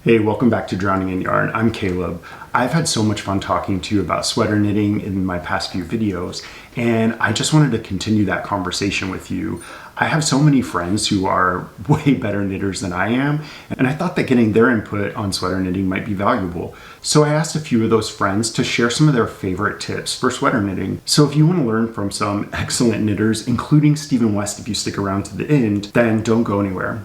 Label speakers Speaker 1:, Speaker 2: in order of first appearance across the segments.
Speaker 1: Hey, welcome back to Drowning in Yarn. I'm Caleb. I've had so much fun talking to you about sweater knitting in my past few videos, and I just wanted to continue that conversation with you. I have so many friends who are way better knitters than I am, and I thought that getting their input on sweater knitting might be valuable. So I asked a few of those friends to share some of their favorite tips for sweater knitting. So if you want to learn from some excellent knitters, including Stephen West, if you stick around to the end, then don't go anywhere.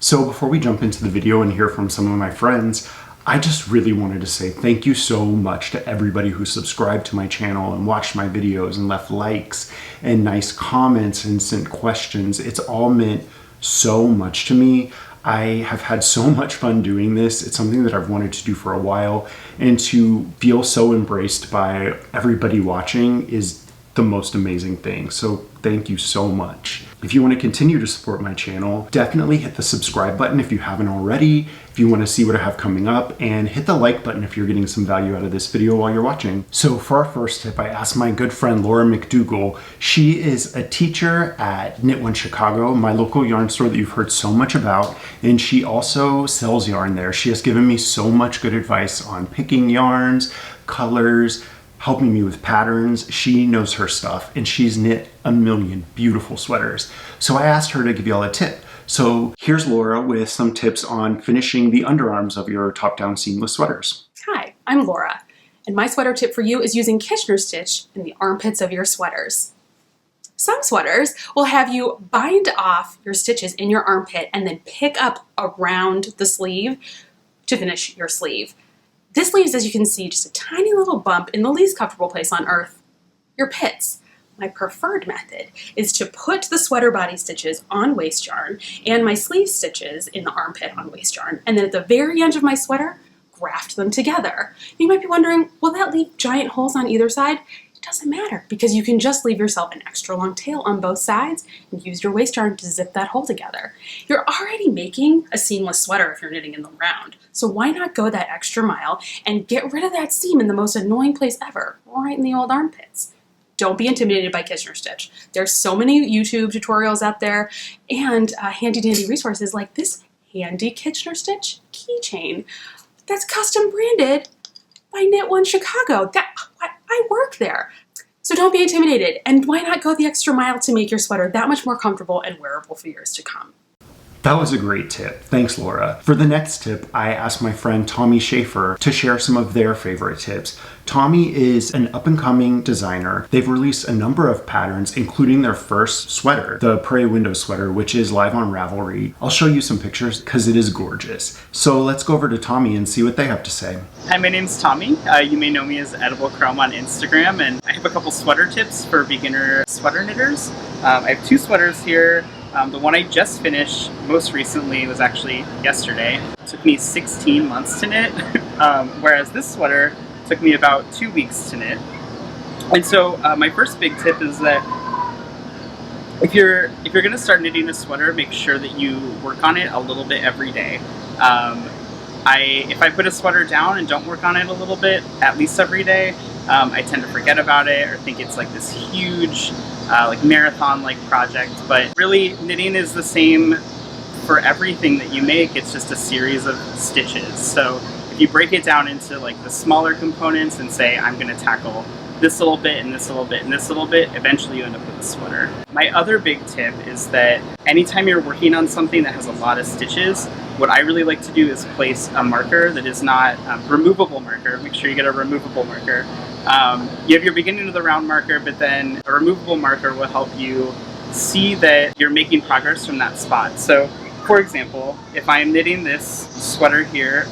Speaker 1: So before we jump into the video and hear from some of my friends, I just really wanted to say thank you so much to everybody who subscribed to my channel and watched my videos and left likes and nice comments and sent questions. It's all meant so much to me. I have had so much fun doing this. It's something that I've wanted to do for a while, and to feel so embraced by everybody watching is the most amazing thing. So thank you so much. If you want to continue to support my channel, definitely hit the subscribe button if you haven't already, if you want to see what I have coming up, and hit the like button if you're getting some value out of this video while you're watching. So for our first tip, I asked my good friend Laura McDougal. She is a teacher at Knit One Chicago, my local yarn store that you've heard so much about, and she also sells yarn there. She has given me so much good advice on picking yarns, colors, helping me with patterns. She knows her stuff, and she's knit a million beautiful sweaters. So I asked her to give you all a tip. So here's Laura with some tips on finishing the underarms of your top-down seamless sweaters.
Speaker 2: Hi, I'm Laura, and my sweater tip for you is using Kitchener stitch in the armpits of your sweaters. Some sweaters will have you bind off your stitches in your armpit and then pick up around the sleeve to finish your sleeve. This leaves, as you can see, just a tiny little bump in the least comfortable place on earth, your pits. My preferred method is to put the sweater body stitches on waist yarn and my sleeve stitches in the armpit on waist yarn, and then at the very end of my sweater, graft them together. You might be wondering, will that leave giant holes on either side? It doesn't matter, because you can just leave yourself an extra long tail on both sides and use your waist yarn to zip that hole together. You're already making a seamless sweater if you're knitting in the round, so why not go that extra mile and get rid of that seam in the most annoying place ever, right in the old armpits? Don't be intimidated by Kitchener stitch. There's so many YouTube tutorials out there and handy dandy resources like this handy Kitchener stitch keychain that's custom branded by Knit One Chicago. I work there. So don't be intimidated, and why not go the extra mile to make your sweater that much more comfortable and wearable for years to come?
Speaker 1: That was a great tip. Thanks, Laura. For the next tip, I asked my friend Tommy Schafer to share some of their favorite tips. Tommy is an up-and-coming designer. They've released a number of patterns, including their first sweater, the Prairie Window Sweater, which is live on Ravelry. I'll show you some pictures because it is gorgeous. So let's go over to Tommy and see what they have to say.
Speaker 3: Hi, my name's Tommy. You may know me as Edible Chrome on Instagram, and I have a couple sweater tips for beginner sweater knitters. I have two sweaters here. The one I just finished most recently was actually yesterday. It took me 16 months to knit, whereas this sweater took me about 2 weeks to knit. And so my first big tip is that if you're going to start knitting a sweater, make sure that you work on it a little bit every day. If I put a sweater down and don't work on it a little bit, at least every day, I tend to forget about it or think it's like this huge like marathon-like project. But really, knitting is the same for everything that you make. It's just a series of stitches. So if you break it down into like the smaller components and say, I'm going to tackle this little bit and this little bit and this little bit, eventually you end up with a sweater. My other big tip is that anytime you're working on something that has a lot of stitches, what I really like to do is place a marker that is not a removable marker. Make sure you get a removable marker. You have your beginning of the round marker, but then a removable marker will help you see that you're making progress from that spot. So, for example, if I'm knitting this sweater here,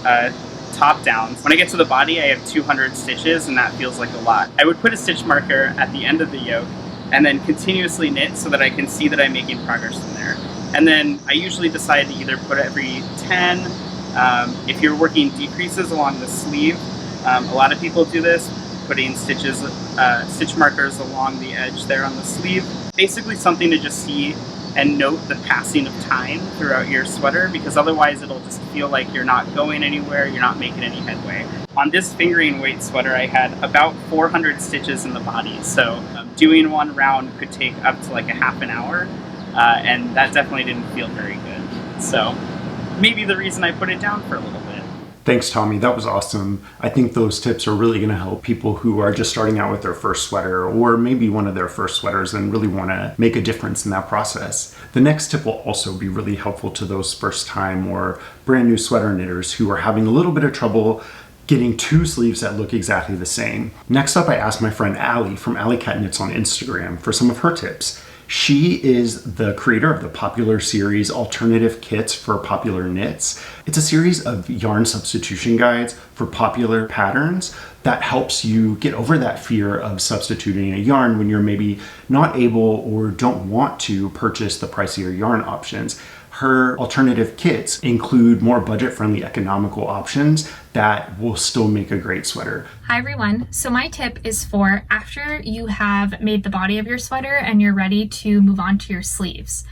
Speaker 3: top down, when I get to the body, I have 200 stitches, and that feels like a lot. I would put a stitch marker at the end of the yoke, and then continuously knit so that I can see that I'm making progress from there. And then I usually decide to either put every 10, if you're working decreases along the sleeve, a lot of people do this, putting stitch markers along the edge there on the sleeve. Basically something to just see and note the passing of time throughout your sweater, because otherwise it'll just feel like you're not going anywhere, you're not making any headway. On this fingering weight sweater, I had about 400 stitches in the body, so doing one round could take up to like a half an hour, and that definitely didn't feel very good. So maybe the reason I put it down for a little bit.
Speaker 1: Thanks, Tommy. That was awesome. I think those tips are really going to help people who are just starting out with their first sweater, or maybe one of their first sweaters, and really want to make a difference in that process. The next tip will also be really helpful to those first time or brand new sweater knitters who are having a little bit of trouble getting two sleeves that look exactly the same. Next up, I asked my friend Allie from Allie Cat Knits on Instagram for some of her tips. She is the creator of the popular series Alternative Kits for Popular Knits. It's a series of yarn substitution guides for popular patterns that helps you get over that fear of substituting a yarn when you're maybe not able or don't want to purchase the pricier yarn options. Her alternative kits include more budget-friendly economical options that will still make a great sweater.
Speaker 4: Hi everyone. So my tip is for after you have made the body of your sweater and you're ready to move on to your sleeves.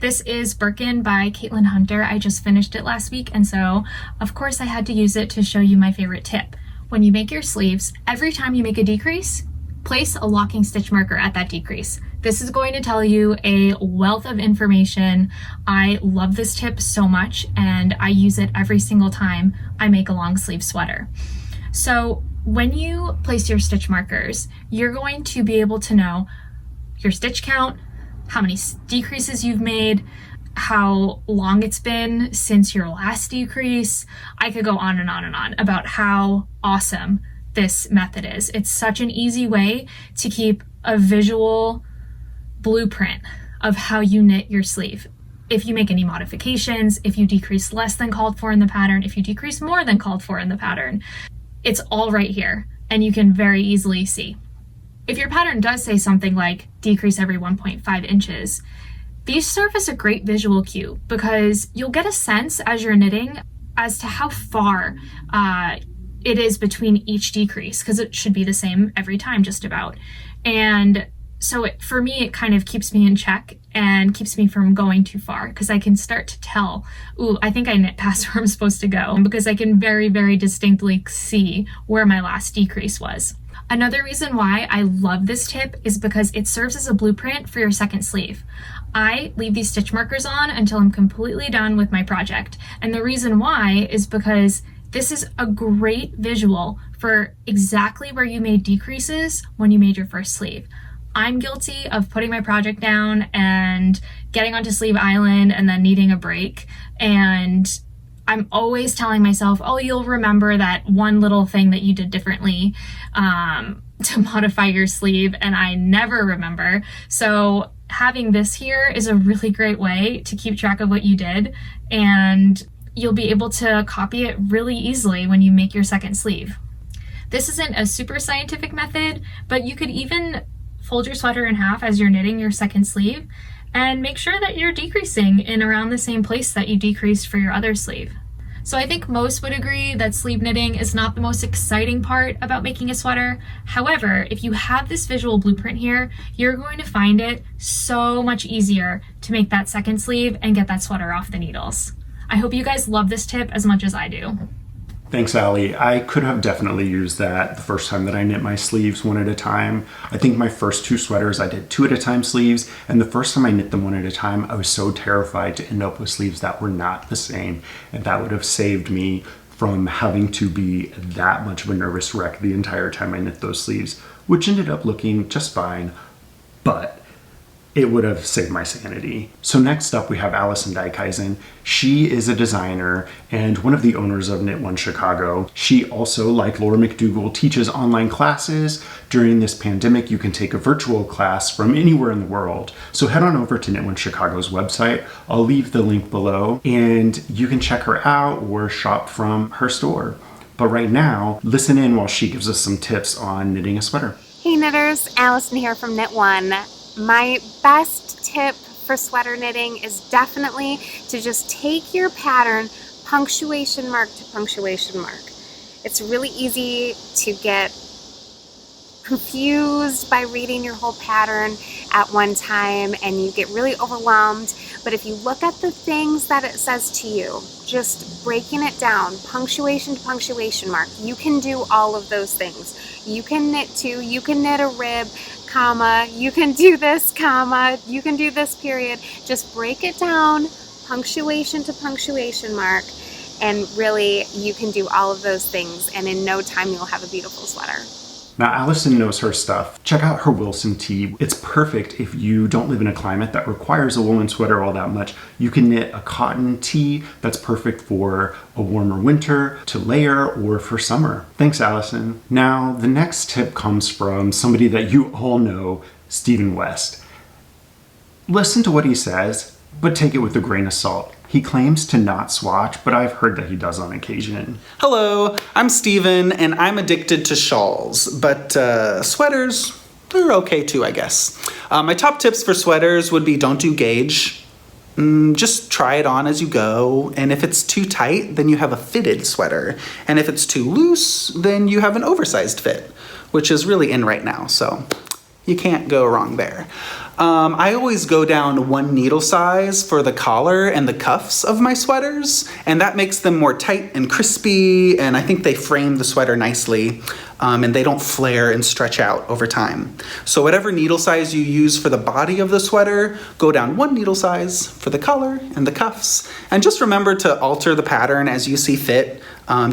Speaker 4: This is Birkin by Caitlin Hunter. I just finished it last week, and so of course I had to use it to show you my favorite tip. When you make your sleeves, every time you make a decrease, place a locking stitch marker at that decrease. This is going to tell you a wealth of information. I love this tip so much, and I use it every single time I make a long sleeve sweater. So when you place your stitch markers, you're going to be able to know your stitch count, how many decreases you've made, how long it's been since your last decrease. I could go on and on and on about how awesome this method is. It's such an easy way to keep a visual blueprint of how you knit your sleeve. If you make any modifications, if you decrease less than called for in the pattern, if you decrease more than called for in the pattern, it's all right here and you can very easily see. If your pattern does say something like decrease every 1.5 inches, these serve as a great visual cue because you'll get a sense as you're knitting as to how far it is between each decrease, because it should be the same every time just about. And so for me, it kind of keeps me in check and keeps me from going too far, because I can start to tell, ooh, I think I knit past where I'm supposed to go, because I can very, very distinctly see where my last decrease was. Another reason why I love this tip is because it serves as a blueprint for your second sleeve. I leave these stitch markers on until I'm completely done with my project. And the reason why is because this is a great visual for exactly where you made decreases when you made your first sleeve. I'm guilty of putting my project down and getting onto Sleeve Island and then needing a break. And I'm always telling myself, oh, you'll remember that one little thing that you did differently to modify your sleeve, and I never remember. So having this here is a really great way to keep track of what you did, and you'll be able to copy it really easily when you make your second sleeve. This isn't a super scientific method, but you could even fold your sweater in half as you're knitting your second sleeve and make sure that you're decreasing in around the same place that you decreased for your other sleeve. So I think most would agree that sleeve knitting is not the most exciting part about making a sweater. However, if you have this visual blueprint here, you're going to find it so much easier to make that second sleeve and get that sweater off the needles. I hope you guys love this tip as much as I do.
Speaker 1: Thanks, Allie. I could have definitely used that the first time that I knit my sleeves one at a time. I think my first two sweaters I did 2 at a time sleeves, and the first time I knit them one at a time, I was so terrified to end up with sleeves that were not the same, and that would have saved me from having to be that much of a nervous wreck the entire time I knit those sleeves, which ended up looking just fine, but it would have saved my sanity. So next up we have Allyson Dykhuizen. She is a designer and one of the owners of Knit One Chicago. She also, like Laura McDougal, teaches online classes. During this pandemic, you can take a virtual class from anywhere in the world. So head on over to Knit One Chicago's website. I'll leave the link below and you can check her out or shop from her store. But right now, listen in while she gives us some tips on knitting a sweater.
Speaker 5: Hey knitters, Allyson here from Knit One. My best tip for sweater knitting is definitely to just take your pattern punctuation mark to punctuation mark. It's really easy to get confused by reading your whole pattern at one time and you get really overwhelmed. But if you look at the things that it says to you, just breaking it down, punctuation to punctuation mark, you can do all of those things. You can knit two, you can knit a rib, comma, you can do this, comma, you can do this period. Just break it down, punctuation to punctuation mark, and really you can do all of those things, and in no time you'll have a beautiful sweater.
Speaker 1: Now, Allyson knows her stuff. Check out her Wilson tee. It's perfect if you don't live in a climate that requires a woolen sweater all that much. You can knit a cotton tee that's perfect for a warmer winter, to layer, or for summer. Thanks, Allyson. Now, the next tip comes from somebody that you all know, Stephen West. Listen to what he says, but take it with a grain of salt. He claims to not swatch, but I've heard that he does on occasion.
Speaker 6: Hello, I'm Steven, and I'm addicted to shawls, but sweaters, they're okay too, I guess. My top tips for sweaters would be don't do gauge. Just try it on as you go, and if it's too tight, then you have a fitted sweater. And if it's too loose, then you have an oversized fit, which is really in right now, so you can't go wrong there. I always go down one needle size for the collar and the cuffs of my sweaters, and that makes them more tight and crispy, and I think they frame the sweater nicely, and they don't flare and stretch out over time. So whatever needle size you use for the body of the sweater, go down one needle size for the collar and the cuffs, and just remember to alter the pattern as you see fit.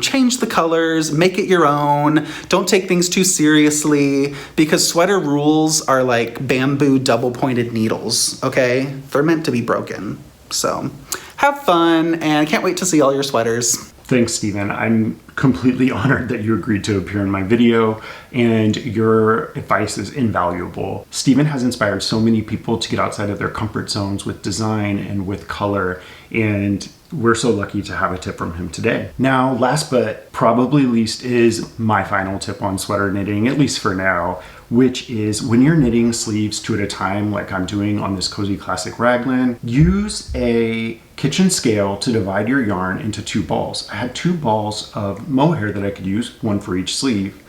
Speaker 6: Change the colors, make it your own. Don't take things too seriously, because sweater rules are like bamboo double-pointed needles, okay? They're meant to be broken. So have fun, and I can't wait to see all your sweaters.
Speaker 1: Thanks, Stephen. I'm completely honored that you agreed to appear in my video, and your advice is invaluable. Stephen has inspired so many people to get outside of their comfort zones with design and with color, and we're so lucky to have a tip from him today. Now, last but probably least is my final tip on sweater knitting, at least for now, which is when you're knitting sleeves two at a time, like I'm doing on this Cozy Classic raglan, use a kitchen scale to divide your yarn into two balls. I had two balls of mohair that I could use, one for each sleeve,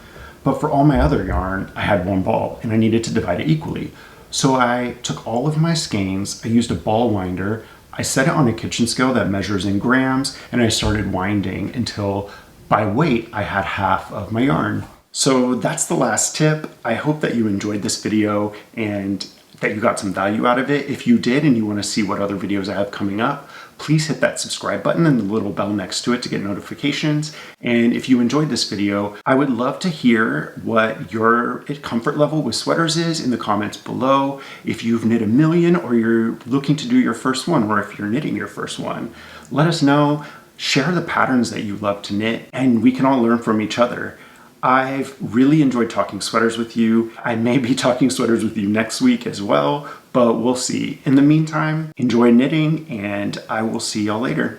Speaker 1: but for all my other yarn, I had one ball and I needed to divide it equally. So I took all of my skeins, I used a ball winder, I set it on a kitchen scale that measures in grams, and I started winding until by weight I had half of my yarn. So that's the last tip. I hope that you enjoyed this video and that you got some value out of it. If you did and you want to see what other videos I have coming up, please hit that subscribe button and the little bell next to it to get notifications. And if you enjoyed this video, I would love to hear what your comfort level with sweaters is in the comments below. If you've knit a million, or you're looking to do your first one, or if you're knitting your first one, let us know. Share the patterns that you love to knit, and we can all learn from each other. I've really enjoyed talking sweaters with you. I may be talking sweaters with you next week as well, but we'll see. In the meantime, enjoy knitting, and I will see y'all later.